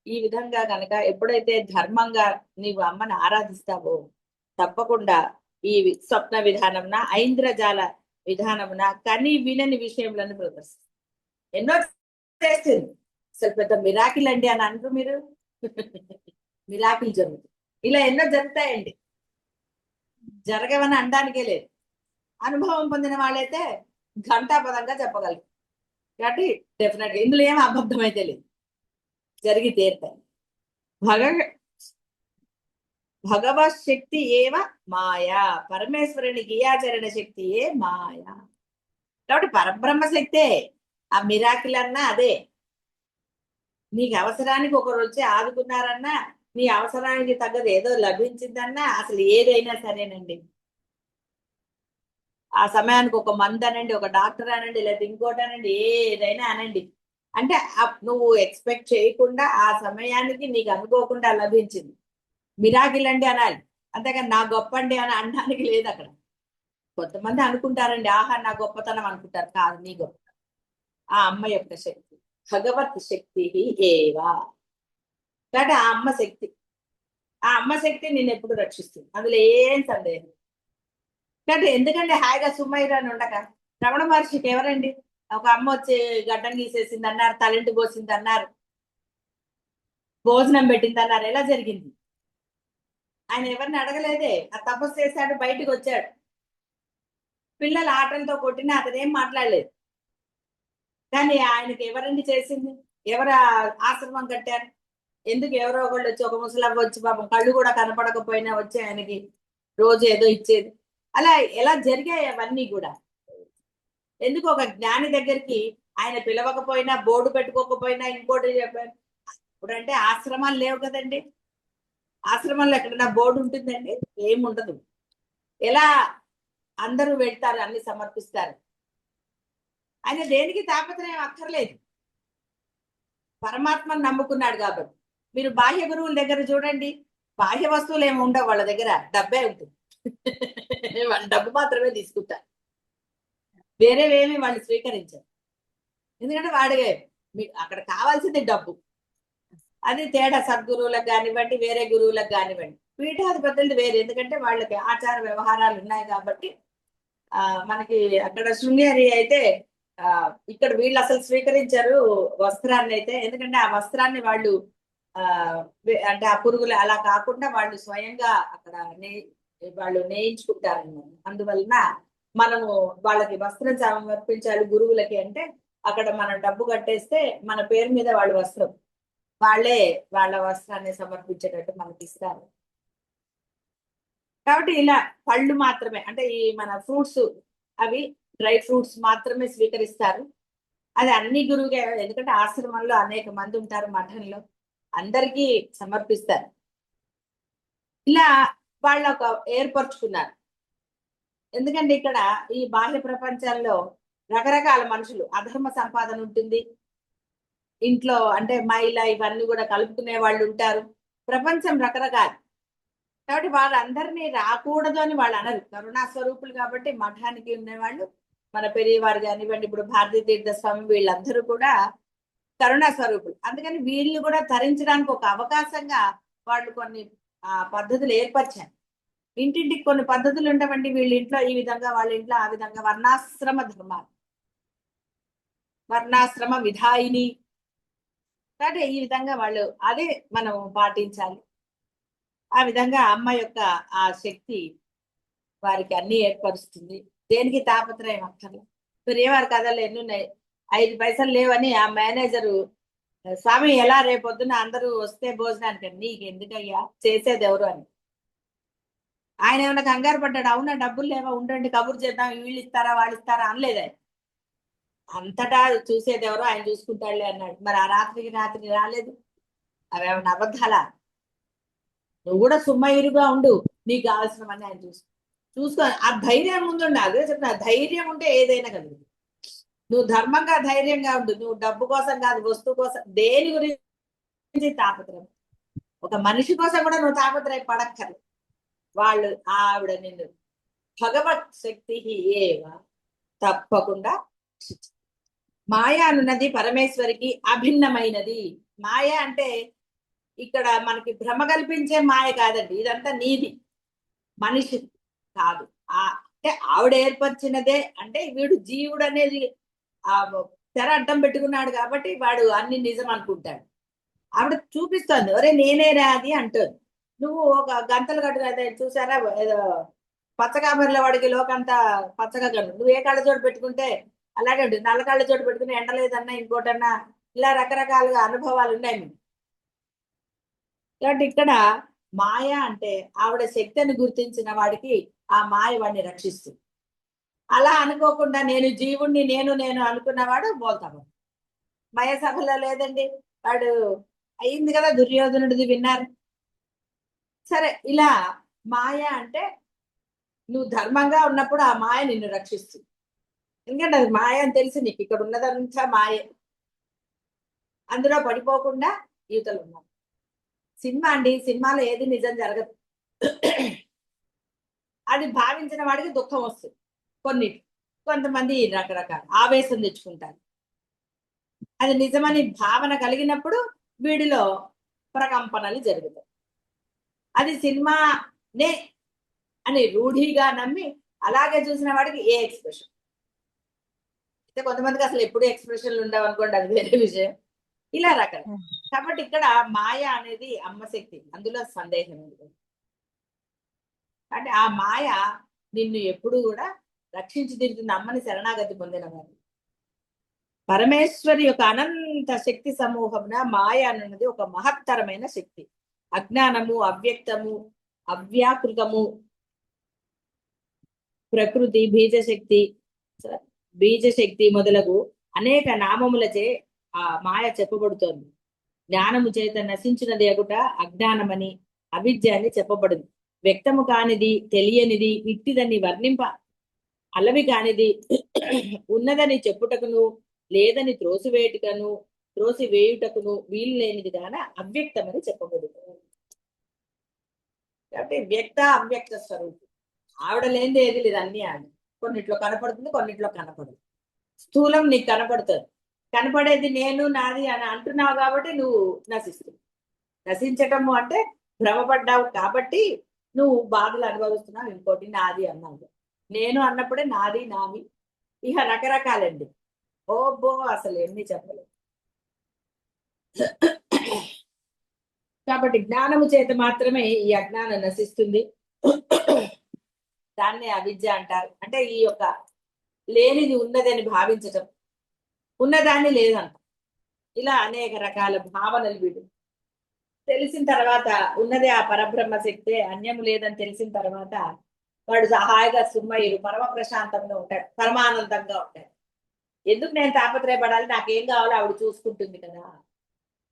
ఈ విధంగా కనుక ఎప్పుడైతే ధర్మంగా నీవు అమ్మని ఆరాధిస్తావో తప్పకుండా ఈ స్వప్న విధానమున ఐంద్రజాల విధానమున కని వినని విషయములను ప్రదర్శిస్తుంది. ఎన్నో చేస్తుంది. అసలు పెద్ద మిరాకిల్ అండి అని అంటారు మీరు. మిరాకిల్ జరుగుతుంది. ఇలా ఎన్నో జరుగుతాయండి. జరగవని అనడానికే లేదు. అనుభవం పొందిన వాళ్ళైతే ఘంటాపదంగా చెప్పగలరు. కాబట్టి డెఫినెట్ గా ఇందులో ఏం అబద్ధం అయితే లేదు, జరిగి తీరుతాయి. భగవత్ శక్తి ఏవ మాయా, పరమేశ్వరుని గీయాచరణ శక్తి ఏ మాయా. కాబట్టి పరబ్రహ్మ శక్తే. ఆ మిరాకిల్ అన్నా అదే. నీకు అవసరానికి ఒకరు వచ్చి ఆదుకున్నారన్నా, నీ అవసరానికి తగ్గదు ఏదో లభించిందన్నా, అసలు ఏదైనా సరేనండి. ఆ సమయానికి ఒక మందు అనండి, ఒక డాక్టర్ అనండి, లేదా ఇంకోటి అనండి, ఏదైనా అనండి. అంటే నువ్వు ఎక్స్పెక్ట్ చేయకుండా ఆ సమయానికి నీకు అనుకోకుండా లభించింది. మిరాకిల్ అండి అనాలి. అంతేకాని నా గొప్ప అండి అని అనడానికి లేదు అక్కడ. కొంతమంది అనుకుంటారండి, ఆహా నా గొప్పతనం అనుకుంటారు. కాదు, నీ గొప్ప ఆ అమ్మ యొక్క శక్తి. భగవత్ శక్తి ఏవా. కాబట్టి ఆ అమ్మ శక్తి, ఆ అమ్మ శక్తి నేను ఎప్పుడు రక్షిస్తుంది. అందులో ఏం సందేహం. కాబట్టి ఎందుకంటే హాయిగా సుమైరు అని ఉండక, రమణ మహర్షికి ఎవరండి ఒక అమ్మ వచ్చి గడ్డం గీసేసింది అన్నారు, తలంటి పోసింది అన్నారు, భోజనం పెట్టింది అన్నారు. ఎలా జరిగింది? ఆయన ఎవరిని అడగలేదే. ఆ తపస్సు చేశాడు, బయటికి వచ్చాడు. పిల్లల ఆటలతో కొట్టినా అతనేం మాట్లాడలేదు. కానీ ఆయనకి ఎవరండి చేసింది? ఎవరు ఆశ్రమం కట్టారు? ఎందుకు ఎవరో ఒకళ్ళు వచ్చి, ఒక ముసలవ్వ వచ్చి పాపం కళ్ళు కూడా కనపడకపోయినా వచ్చి ఆయనకి రోజు ఏదో ఇచ్చేది. అలా ఎలా జరిగాయి అవన్నీ కూడా. ఎందుకు ఒక జ్ఞాని దగ్గరికి ఆయన పిలవకపోయినా, బోర్డు పెట్టుకోకపోయినా, ఇంకోటి చెప్పారు. ఇప్పుడంటే ఆశ్రమాలు లేవు కదండి. ఆశ్రమంలో ఎక్కడన్నా బోర్డు ఉంటుందండి? ఏముండదు. ఎలా అందరూ వెళ్తారు, అన్ని సమర్పిస్తారు. ఆయన దేనికి తాపత్రయం అక్కర్లేదు, పరమాత్మను నమ్ముకున్నాడు కాబట్టి. మీరు బాహ్య గురువుల దగ్గర చూడండి, బాహ్య వస్తువులు ఏమి ఉండవు వాళ్ళ దగ్గర, డబ్బే ఉంటుంది. వాళ్ళ డబ్బు మాత్రమే తీసుకుంటారు, వేరేవేమి వాళ్ళు స్వీకరించారు. ఎందుకంటే వాడిగే అక్కడ కావాల్సింది డబ్బు. అది తేడా సద్గురువులకు కానివ్వండి, వేరే గురువులకు కానివ్వండి. పీఠాధిపతులు వేరు, ఎందుకంటే వాళ్ళకి ఆచార వ్యవహారాలు ఉన్నాయి కాబట్టి. మనకి అక్కడ శృంగేరి అయితే ఇక్కడ వీళ్ళు అసలు స్వీకరించారు వస్త్రాన్ని అయితే, ఎందుకంటే ఆ వస్త్రాన్ని వాళ్ళు ఆ అంటే ఆ పురుగులు అలా కాకుండా వాళ్ళు స్వయంగా అక్కడ వాళ్ళు నేయించుకుంటారు అన్నమాట. అందువలన మనము వాళ్ళకి వస్త్రం సమర్పించాలి గురువులకి అంటే, అక్కడ మనం డబ్బు కట్టేస్తే మన పేరు మీద వాళ్ళు వస్త్రం, వాళ్ళే వాళ్ళ వస్త్రాన్ని సమర్పించేటట్టు మనకి ఇస్తారు. కాబట్టి ఇలా పళ్ళు మాత్రమే, అంటే ఈ మన ఫ్రూట్స్ అవి డ్రై ఫ్రూట్స్ మాత్రమే స్వీకరిస్తారు. అది అన్ని గురువుగా, ఎందుకంటే ఆశ్రమంలో అనేక మంది ఉంటారు, మఠంలో అందరికీ సమర్పిస్తారు. ఇలా వాళ్ళు ఒక ఏర్పరచుకున్నారు. ఎందుకంటే ఇక్కడ ఈ బాహ్య ప్రపంచంలో రకరకాల మనుషులు, అధర్మ సంపాదన ఉంటుంది ఇంట్లో, అంటే మైల ఇవన్నీ కూడా కలుపుకునే వాళ్ళు ఉంటారు, ప్రపంచం రకరకాలు. కాబట్టి వాళ్ళందరినీ రాకూడదు అని వాళ్ళు అనరు, కరుణా స్వరూపులు కాబట్టి. మఠానికి ఉండేవాళ్ళు మన పెరియవారు కానివ్వండి, ఇప్పుడు భారతీ తీర్థ స్వామి, వీళ్ళందరూ కూడా కరుణా స్వరూపులు. అందుకని వీళ్ళు కూడా తరించడానికి ఒక అవకాశంగా వాళ్ళు కొన్ని పద్ధతులు ఏర్పరిచారు. ఇంటింటికి కొన్ని పద్ధతులు ఉండవండి, వీళ్ళ ఇంట్లో ఈ విధంగా, వాళ్ళ ఇంట్లో ఆ విధంగా. వర్ణాశ్రమ ధర్మాలు, వర్ణాశ్రమ విధాయిని. కాబట్టి ఈ విధంగా వాళ్ళు అదే మనం పాటించాలి. ఆ విధంగా అమ్మ యొక్క ఆ శక్తి వారికి అన్ని ఏర్పరుస్తుంది. దేనికి తాపత్రయం అక్కర్లేదు. పెరియవారి కథలు ఎన్నున్నాయి. 5 పైసలు లేవని ఆ మేనేజరు, స్వామి ఎలా రేపొద్దున అందరూ వస్తే భోజనానికి, నీకు ఎందుకయ్యా, చేసేది ఎవరు అని. ఆయన ఏమైనా కంగారు పడ్డాడు, అవునా డబ్బులు లేవా, ఉండండి కబురు చేద్దాం, వీళ్ళు ఇస్తారా వాళ్ళు ఇస్తారా అనలేదు ఆయన. అంతటా చూసేది ఎవరో ఆయన చూసుకుంటాడులే అన్నాడు. మరి ఆ రాత్రికి రాత్రి రాలేదు, అవేమన్నా అబద్ధాలా? నువ్వు కూడా సుమ్మయ్యరుగా ఉండు, నీకు కావాల్సినవన్నీ ఆయన చూసుకో. ఆ ధైర్యం ముందుండి, అదే చెప్తున్నా, ధైర్యం ఉంటే ఏదైనా కలుగుతుంది. నువ్వు ధర్మంగా ధైర్యంగా ఉండు, నువ్వు డబ్బు కోసం కాదు, వస్తువు కోసం, దేని గురించి తాపత్రయం, ఒక మనిషి కోసం కూడా నువ్వు తాపత్రయం పడక్కర్లేదు. వాళ్ళు ఆవిడ నిన్ను భగవత్ శక్తి ఏవ తప్పకుండా. మాయ అనున్నది పరమేశ్వరికి అభిన్నమైనది. మాయ అంటే ఇక్కడ మనకి భ్రమ కల్పించే మాయ కాదండి, ఇదంతా నీది, మనిషి కాదు. అంటే ఆవిడ ఏర్పరిచినదే. అంటే వీడు జీవుడు అనేది ఆ తెర అడ్డం పెట్టుకున్నాడు కాబట్టి వాడు అన్ని నిజం అనుకుంటాడు. ఆవిడ చూపిస్తోంది, ఒరే నేనే రాది అంటుంది. నువ్వు ఒక గంతలు కట్టు, చూసారా ఏదో పచ్చకామర్ల వాడికి లోకంతా పచ్చగా కను, నువ్వు ఏ కళ్ళజోడు పెట్టుకుంటే అలాగే ఉంటుంది. నల్ల కళ్ళజోడు పెట్టుకుని ఎండలేదన్నా ఇంకోటన్నా, ఇలా రకరకాలుగా అనుభవాలు ఉన్నాయి మీకు. కాబట్టి ఇక్కడ మాయ అంటే ఆవిడ శక్తిని గుర్తించిన వాడికి ఆ మాయ వాడిని రక్షిస్తుంది. అలా అనుకోకుండా నేను జీవుణ్ణి, నేను నేను అనుకున్నవాడు బోల్తాడు. మయ సభలో లేదండి, వాడు అయింది కదా, దుర్యోధనుడిది విన్నారు. సరే, ఇలా మాయ అంటే నువ్వు ధర్మంగా ఉన్నప్పుడు ఆ మాయ నిన్ను రక్షిస్తుంది. ఎందుకంటే అది మాయ అని తెలిసి నీకు ఇక్కడ ఉన్నదంతా మాయే, అందులో పడిపోకుండా యువతలు ఉన్నావు. సినిమా అండి, సినిమాలో ఏది నిజం జరగదు. అది భావించిన వాడికి దుఃఖం వస్తుంది. కొంతమంది రకరకాల ఆవేశం తెచ్చుకుంటారు. అది నిజమని భావన కలిగినప్పుడు వీడిలో ప్రకంపనలు జరుగుతాయి. అది సినిమానే అని రూఢిగా నమ్మి అలాగే చూసిన వాడికి ఏ ఎక్స్ప్రెషన్. అయితే కొంతమందికి అసలు ఎప్పుడు ఎక్స్ప్రెషన్లు ఉండవు అనుకోండి, అది వేరే విషయం. ఇలా రకరకాల. కాబట్టి ఇక్కడ మాయ అనేది అమ్మ శక్తి, అందులో సందేహం ఉంది. అంటే ఆ మాయ నిన్ను ఎప్పుడు కూడా రక్షించి తిరుగుతుంది. అమ్మని శరణాగతి పొందిన వారు పరమేశ్వరి యొక్క అనంత శక్తి సమూహమున మాయ అన్నది ఒక మహత్తరమైన శక్తి. అజ్ఞానము, అవ్యక్తము, అవ్యాకృతము, ప్రకృతి, బీజశక్తి మొదలగు అనేక నామములచే ఆ మాయ చెప్పబడుతోంది. జ్ఞానము చేత నశించినది అగుట అజ్ఞానమని, అవిద్య అని చెప్పబడింది. వ్యక్తము కానిది, తెలియనిది, ఇట్టిదని వర్ణింప అలవి కానిది, ఉన్నదని చెప్పుటకును లేదని త్రోసివేయుటకును వీలు లేనిది కాన అవ్యక్తమని చెప్పబడింది. కాబట్టి వ్యక్త అవ్యక్త స్వరూపం. ఆవిడ లేనిది ఏది లేదు, అన్ని ఆవిడ. కొన్నిట్లో కనపడుతుంది, కొన్నిట్లో కనపడదు. స్థూలం నీకు కనపడుతుంది, కనపడేది నేను నాది అని అంటున్నావు కాబట్టి నువ్వు నశిస్తుంది. నశించటము అంటే భ్రమపడ్డావు కాబట్టి నువ్వు బాధలు అనుభవిస్తున్నావు. ఇంకోటి నాది అన్నావు. నేను అన్నప్పుడే నాది నావి ఇక రకరకాలండి. ఓబో అసలు ఎన్ని చెప్పలేదు. కాబట్టి జ్ఞానము చేత మాత్రమే ఈ అజ్ఞానం నశిస్తుంది. దాన్నే అవిద్య అంటారు. అంటే ఈ యొక్క లేనిది ఉన్నదని భావించటం, ఉన్నదాన్ని లేదంట. ఇలా అనేక రకాల భావనలు వీడు తెలిసిన తర్వాత ఉన్నదే ఆ పరబ్రహ్మ శక్తే, అన్యం లేదని తెలిసిన తర్వాత వాడు సహాయిగా సుమ్మయ్యరు పరమ ప్రశాంతంగా ఉంటాడు, పరమానందంగా ఉంటాడు. ఎందుకు నేను తాపత్రయపడాలి, నాకేం కావాలో ఆవిడ చూసుకుంటుంది కదా,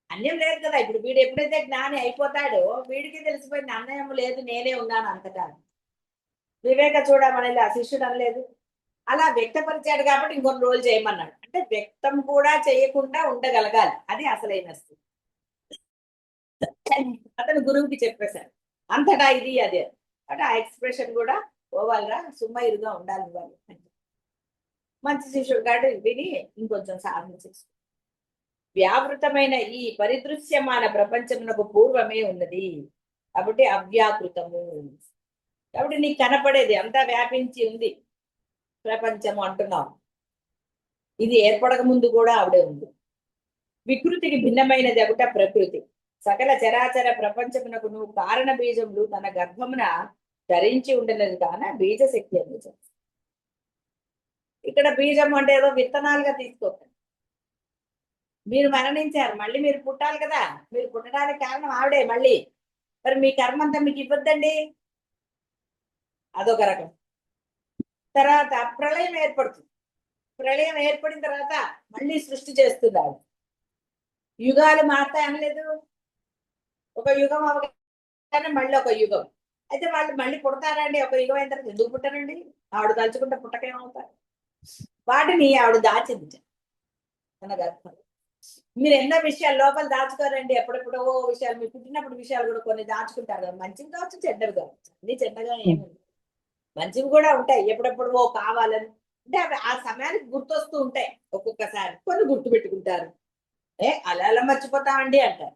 అన్యం లేదు కదా. ఇప్పుడు వీడు ఎప్పుడైతే జ్ఞాని అయిపోతాడో వీడికి తెలిసిపోయింది అన్యం లేదు, నేనే ఉన్నాను అంతటా. వివేక చూడమనేది ఆ శిష్యుడు అనలేదు. అలా వ్యక్తపరిచాడు కాబట్టి ఇంకొన్ని రోజులు చేయమన్నాడు. అంటే వ్యక్తం కూడా చేయకుండా ఉండగలగాలి, అది అసలైన స్థితి. అతను గురువుకి చెప్పేశాడు అంతటా ఇది అదే. అంటే ఆ ఎక్స్ప్రెషన్ కూడా పోవాలిరా, సుమ్మయిరుగా ఉండాలి వాళ్ళు. మంచి శిష్యుడు కాదు విని ఇంకొంచెం సాధన చేసుకో. వ్యావృతమైన ఈ పరిదృశ్యమాన ప్రపంచమునకు పూర్వమే ఉన్నది కాబట్టి అవ్యాకృతము. కాబట్టి నీకు కనపడేది అంతా వ్యాపించి ఉంది ప్రపంచము అంటున్నావు. ఇది ఏర్పడక ముందు కూడా ఆవిడే ఉంది. వికృతికి భిన్నమైనది ఒకట ప్రకృతి. సకల చరాచర ప్రపంచమునకు నువ్వు కారణ బీజములు తన గర్భమున ధరించి ఉండలేదు కాన బీజ శక్తి అని. ఇక్కడ బీజం అంటే ఏదో విత్తనాలుగా తీసుకోకండి. మీరు మరణించారు, మళ్ళీ మీరు పుట్టాలి కదా. మీరు పుట్టడానికి కారణం ఆవిడే. మళ్ళీ మరి మీ కర్మ అంతా మీకు ఇవ్వద్దండి. అదొక రకం. తర్వాత ప్రళయం ఏర్పడుతుంది. ప్రళయం ఏర్పడిన తర్వాత మళ్ళీ సృష్టి చేస్తుంది ఆవిడ. యుగాలు మారుతాయి అనలేదు. ఒక యుగం అవగానే మళ్ళీ ఒక యుగం. అయితే వాళ్ళు మళ్ళీ పుడతారండి. ఒక యుగం అయిన తర్వాత ఎందుకు పుట్టారండి? ఆవిడ తలుచుకుంటే పుట్టకేమవుతారు. వాటిని ఆవిడ దాచింది తన గర్భం. మీరు ఎన్నో విషయాలు లోపల దాచుకోరండి. ఎప్పుడెప్పుడో విషయాలు, మీరు పుట్టినప్పుడు విషయాలు కూడా కొన్ని దాచుకుంటారు కదా. మంచివి కావచ్చు, చెడ్డవి కావచ్చు. అన్ని చెడ్డగా ఏమి మంచివి కూడా ఉంటాయి. ఎప్పుడెప్పుడో కావాలని అంటే అవి ఆ సమయానికి గుర్తొస్తూ ఉంటాయి. ఒక్కొక్కసారి కొన్ని గుర్తు పెట్టుకుంటారు. అలా అలా మర్చిపోతామండి అంటారు.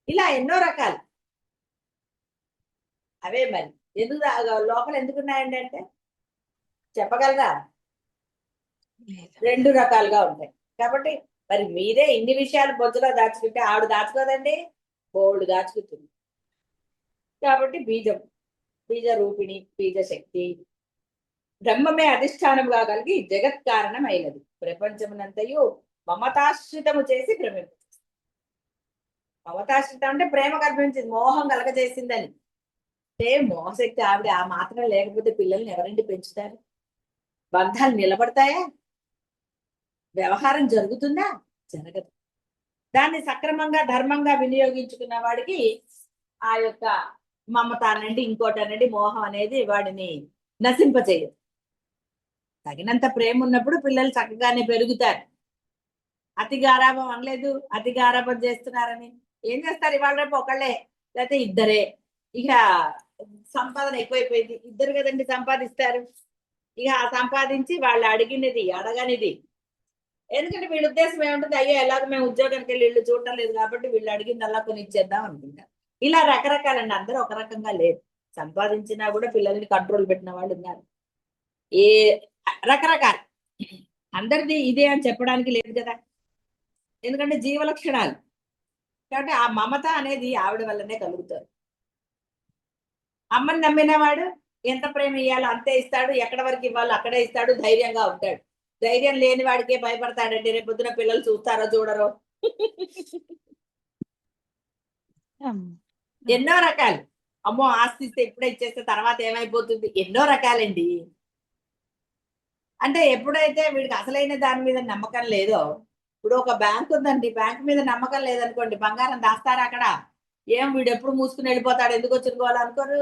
ఇలా ఎన్నో రకాలు అవే. మరి ఎందుకు లోపల ఎందుకున్నాయండి అంటే చెప్పగలరా? రెండు రకాలుగా ఉంటాయి. కాబట్టి మరి మీరే ఇన్ని విషయాలు బొజ్జులో దాచుకుంటే ఆవిడ దాచుకోదండి, బోల్డ్ దాచుకుంటుంది. కాబట్టి బీజం, బీజ రూపిణి, బీజ శక్తి బ్రహ్మమే అధిష్టానముగా కలిగి జగత్ కారణమైనది. ప్రపంచమునంతయు మమతాశ్రితము చేసి భ్రమింప. మమతాశ్రితం అంటే ప్రేమ కల్పించింది, మోహం కలగజేసిందని. అంటే మోహశక్తి ఆవిడ ఆ మాత్రం లేకపోతే పిల్లల్ని ఎవరండి పెంచుతారు? బంధాలు నిలబడతాయా? వ్యవహారం జరుగుతుందా? జరగదు. దాన్ని సక్రమంగా ధర్మంగా వినియోగించుకున్న వాడికి ఆ యొక్క మమత అనండి, ఇంకోటి అనండి, మోహం అనేది వాడిని నశింపచేయదు. తగినంత ప్రేమ ఉన్నప్పుడు పిల్లలు చక్కగానే పెరుగుతారు. అతి గారాభం అనలేదు, అతి గారాభం చేస్తున్నారని ఏం చేస్తారు? ఇవాళ రేపు ఒకళ్ళే లేకపోతే ఇద్దరే. ఇక సంపాదన ఎక్కువైపోయింది, ఇద్దరు కదండి సంపాదిస్తారు. ఇక సంపాదించి వాళ్ళు అడిగినది అడగనిది. ఎందుకంటే వీళ్ళ ఉద్దేశం ఏముంటుంది? అయ్యో ఎలాగో మేము ఉద్యోగానికి వెళ్ళి ఇల్లు చూడటం లేదు కాబట్టి వీళ్ళు అడిగింది అలా కొని ఇచ్చేద్దాం అనుకుంటారు. ఇలా రకరకాలండి. అందరూ ఒక రకంగా లేదు. సంపాదించినా కూడా పిల్లల్ని కంట్రోల్ పెట్టిన వాళ్ళు ఉన్నారు. ఏ రకరకాలు. అందరిది ఇదే అని చెప్పడానికి లేదు కదా. ఎందుకంటే జీవ లక్షణాలు. కాబట్టి ఆ మమత అనేది ఆవిడ వల్లనే కలుగుతారు. అమ్మని నమ్మిన వాడు ఎంత ప్రేమ ఇవ్వాలో అంతే ఇస్తాడు, ఎక్కడ వరకు ఇవ్వాలో అక్కడే ఇస్తాడు, ధైర్యంగా ఉంటాడు. ధైర్యం లేని వాడికే భయపడతాడండి. రేపు పొద్దున పిల్లలు చూస్తారో చూడరో. ఎన్నో రకాలు. అమ్మో ఆస్తి ఇస్తే ఇప్పుడే ఇచ్చేస్తే తర్వాత ఏమైపోతుంది, ఎన్నో రకాలండి. అంటే ఎప్పుడైతే వీడికి అసలైన దాని మీద నమ్మకం లేదో, ఇప్పుడు ఒక బ్యాంక్ ఉందండి, బ్యాంక్ మీద నమ్మకం లేదనుకోండి, బంగారం దాస్తారా అక్కడ? ఏం వీడు ఎప్పుడు మూసుకుని వెళ్ళిపోతాడు, ఎందుకు వచ్చిన అనుకోరు.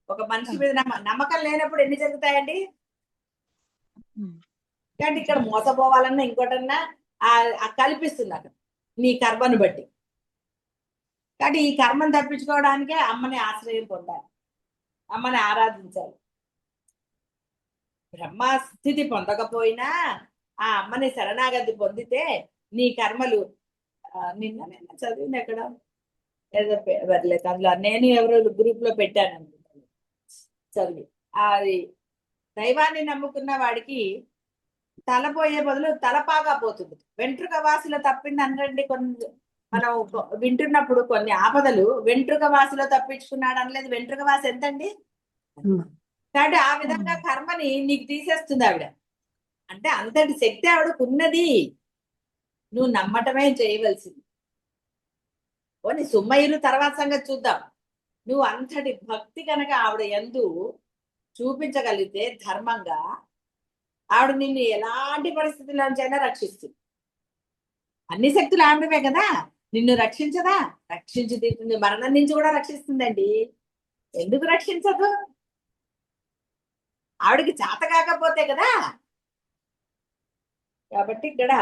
ఒక మనిషి మీద నమ్మకం లేనప్పుడు ఎన్ని జరుగుతాయండి? కాబట్టి ఇక్కడ మోసపోవాలన్నా ఇంకోటన్నా కల్పిస్తుంది అక్కడ నీ కర్మను బట్టి. కాబట్టి ఈ కర్మను తప్పించుకోవడానికే అమ్మని ఆశ్రయం పొందాలి, అమ్మని ఆరాధించాలి. బ్రహ్మస్థితి పొందకపోయినా ఆ అమ్మని శరణాగతి పొందితే నీ కర్మలు నిన్న చదివింది ఎక్కడ ఏదో పర్లేదు అందులో నేను ఎవరో గ్రూప్ లో పెట్టాను అనుకుంటాను చదివి. అది దైవాన్ని నమ్ముకున్న వాడికి తలపోయే బదులు తలపాగా పోతుంది. వెంట్రుక వాసిలో తప్పింది అనరండి. కొన్ని మనం వింటున్నప్పుడు కొన్ని ఆపదలు వెంట్రుక వాసిలో తప్పించుకున్నాడు అనలేదు. వెంట్రుక వాసి ఎంతండి? కాబట్టి ఆ విధంగా కర్మని నీకు తీసేస్తుంది ఆవిడ. అంటే అంతటి శక్తి ఆవిడకు ఉన్నది, నువ్వు నమ్మటమే చేయవలసింది. పోనీ సుమ్మయ్యను తర్వాత సంగతి చూద్దాం. నువ్వు అంతటి భక్తి కనుక ఆవిడ యందు చూపించగలిగితే ధర్మంగా, ఆవిడ నిన్ను ఎలాంటి పరిస్థితుల్లోంచైనా రక్షిస్తుంది. అన్ని శక్తులు ఆవిడవే కదా, నిన్ను రక్షించదా? రక్షించి తీరుతుంది. మరణం నుంచి కూడా రక్షిస్తుందండి. ఎందుకు రక్షించదు? ఆవిడకి చేత కాకపోతే కదా. కాబట్టి ఇక్కడ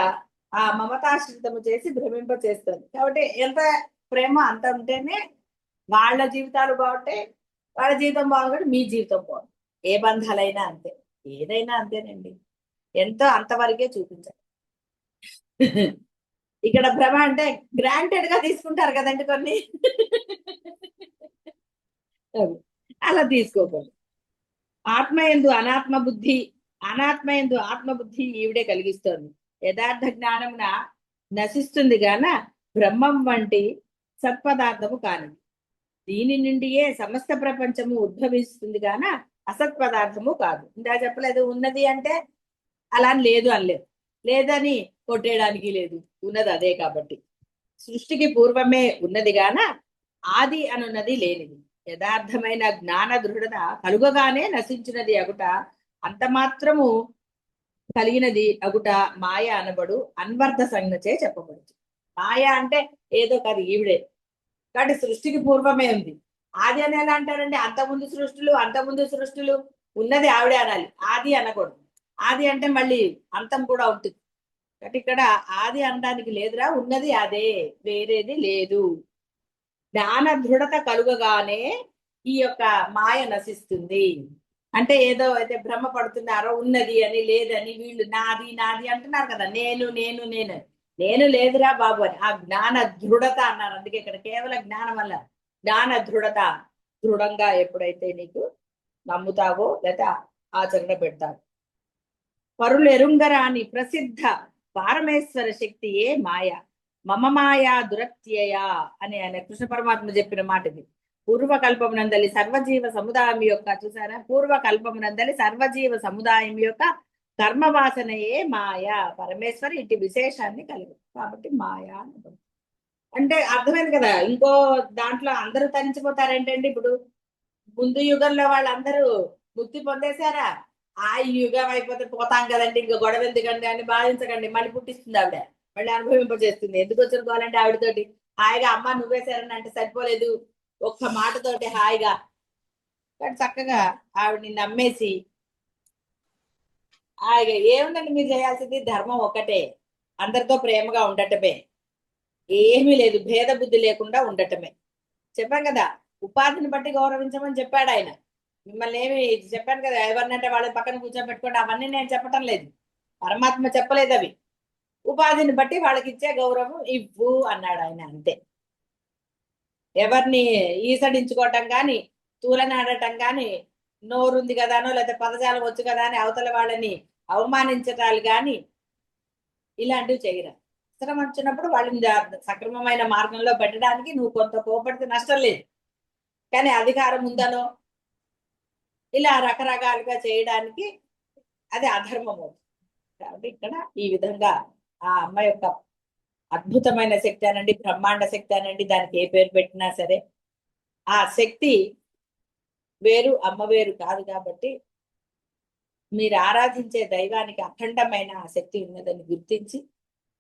ఆ మమతాశ్రితము చేసి భ్రమింప చేస్తుంది. కాబట్టి ఎంత ప్రేమ అంత ఉంటేనే వాళ్ళ జీవితాలు బాగుంటాయి, వాళ్ళ జీవితం బాగుంటే మీ జీవితం బాగుంటుంది. ఏ బంధాలైనా అంతే, ఏదైనా అంతేనండి. ఎంతో అంతవరకే చూపించాలి. ఇక్కడ భ్రమ అంటే గ్రాంటెడ్ గా తీసుకుంటారు కదండి కొన్ని. అలా తీసుకోకూడదు. ఆత్మయందు అనాత్మ బుద్ధి, అనాత్మయందు ఆత్మబుద్ధి ఈవిడే కలిగిస్తోంది. యథార్థ జ్ఞానమున నశిస్తుంది గాన బ్రహ్మం వంటి సత్పదార్థము కానిది. దీని నుండియే సమస్త ప్రపంచము ఉద్భవిస్తుంది గాన అసత్ పదార్థము కాదు. ఇందా చెప్పలేదు, ఉన్నది అంటే అలా లేదు అనలేదు, లేదని కొట్టేయడానికి లేదు, ఉన్నది అదే. కాబట్టి సృష్టికి పూర్వమే ఉన్నది గాన ఆది అనున్నది లేనిది. యథార్థమైన జ్ఞాన దృఢత కలుగగానే నశించినది అగుట, అంత మాత్రము కలిగినది అగుట మాయ అనబడు అన్వర్ధ సంజ్ఞచే చెప్పబడుతుంది. మాయ అంటే ఏదో కాదు, ఈవిడే. కాబట్టి సృష్టికి పూర్వమే ఉంది. ఆది అని ఎలా అంటారండి? అంతకుముందు సృష్టిలు ఉన్నది ఆవిడే అనాలి, ఆది అనకూడదు. ఆది అంటే మళ్ళీ అంతం కూడా ఉంటుంది. కాబట్టి ఇక్కడ ఆది అనడానికి లేదురా, ఉన్నది అదే, వేరేది లేదు. జ్ఞాన దృఢత కలుగగానే ఈ యొక్క మాయ నశిస్తుంది. అంటే ఏదో అయితే భ్రమ పడుతున్నారో ఉన్నది అని, లేదని, వీళ్ళు నాది నాది అంటున్నారు కదా, నేను నేను నేను నేను లేదురా బాబు అని. ఆ జ్ఞాన దృఢత అన్నారు. అందుకే ఇక్కడ కేవలం జ్ఞానం వల్ల జ్ఞాన దృఢత, దృఢంగా ఎప్పుడైతే నీకు నమ్ముతావో లేదా ఆచరణ పెడతావు. పరులు ఎరుంగరాని ప్రసిద్ధ పారమేశ్వర శక్తియే మాయ, మమ మాయా దురత్యయ అని ఆయన కృష్ణ పరమాత్మ చెప్పిన మాట ఇది. పూర్వకల్పమునందలి సర్వజీవ సముదాయం యొక్క, చూసారా, పూర్వకల్పమునందలి సర్వజీవ సముదాయం యొక్క కర్మవాసనయే మాయ. పరమేశ్వరి ఇటు విశేషాన్ని కలిగి, కాబట్టి మాయా అంటే అర్థమైంది కదా. ఇంకో దాంట్లో అందరూ తరించిపోతారేంటండి? ఇప్పుడు ముందు యుగంలో వాళ్ళందరూ ముక్తి పొందేశారా? ఆ యుగం అయిపోతే పోతాం కదండి, ఇంకా గొడవ ఎందుకండి అని భావించకండి. మళ్ళీ పుట్టిస్తుంది ఆవిడ, మళ్ళీ అనుభవింపజేస్తుంది. ఎందుకు వచ్చిన ఆవిడతోటి హాయిగా అమ్మ నువ్వేశారని అంటే సరిపోలేదు, ఒక్క మాటతోటి హాయిగా. కానీ చక్కగా ఆవిడని నమ్మేసి హాయిగా ఏముందండి మీరు చేయాల్సింది? ధర్మం ఒక్కటే, అందరితో ప్రేమగా ఉండటమే, ఏమీ లేదు, భేద బుద్ధి లేకుండా ఉండటమే. చెప్పాం కదా, ఉపాధిని బట్టి గౌరవించమని చెప్పాడు ఆయన. మిమ్మల్ని ఏమి చెప్పాను కదా, ఎవరినంటే వాళ్ళ పక్కన కూర్చోబెట్టుకోండి, అవన్నీ నేను చెప్పటం లేదు, పరమాత్మ చెప్పలేదు అవి. ఉపాధిని బట్టి వాళ్ళకి ఇచ్చే గౌరవం ఇవ్వు అన్నాడు ఆయన, అంతే. ఎవరిని ఈసడించుకోవటం కానీ, తూలనాడటం కానీ, నోరుంది కదానో లేదా పదజాలం వచ్చు కదా అని అవతల వాళ్ళని అవమానించటాలు కానీ ఇలాంటివి చేయరా. అవసరం వచ్చినప్పుడు వాళ్ళని సక్రమమైన మార్గంలో పెట్టడానికి నువ్వు కొంత కోపడితే నష్టం లేదు. కానీ అధికారం ఉందనో ఇలా రకరకాలుగా చేయడానికి అది అధర్మము. కాబట్టి ఇక్కడ ఈ విధంగా ఆ అమ్మ యొక్క అద్భుతమైన శక్తి అనండి, బ్రహ్మాండ శక్తి అనండి, దానికి ఏ పేరు పెట్టినా సరే ఆ శక్తి వేరు, అమ్మ వేరు కాదు. కాబట్టి మీరు ఆరాధించే దైవానికి అఖండమైన ఆ శక్తి ఉన్నదని గుర్తించి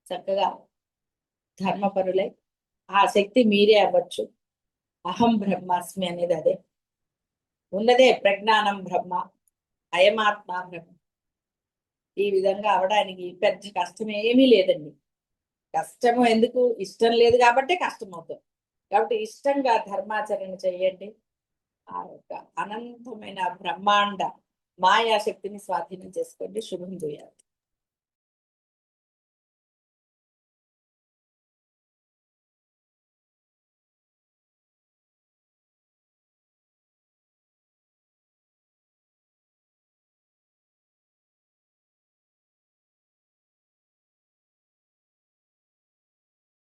చక్కగా ధర్మపరులై ఆ శక్తి మీరే అవ్వచ్చు. అహం బ్రహ్మాస్మి అనేది అదే ఉన్నదే, ప్రజ్ఞానం బ్రహ్మ, అయమాత్మ బ్రహ్మ. ఈ విధంగా అవడానికి పెద్ద కష్టం ఏమీ లేదండి. కష్టము ఎందుకు? ఇష్టం లేదు కాబట్టి కష్టం అవుతుంది. కాబట్టి ఇష్టంగా ధర్మాచరణ చేయండి. ఆ యొక్క అనంతమైన బ్రహ్మాండ మాయాశక్తిని స్వాధీనం చేసుకోండి. శుభం చేయాలి.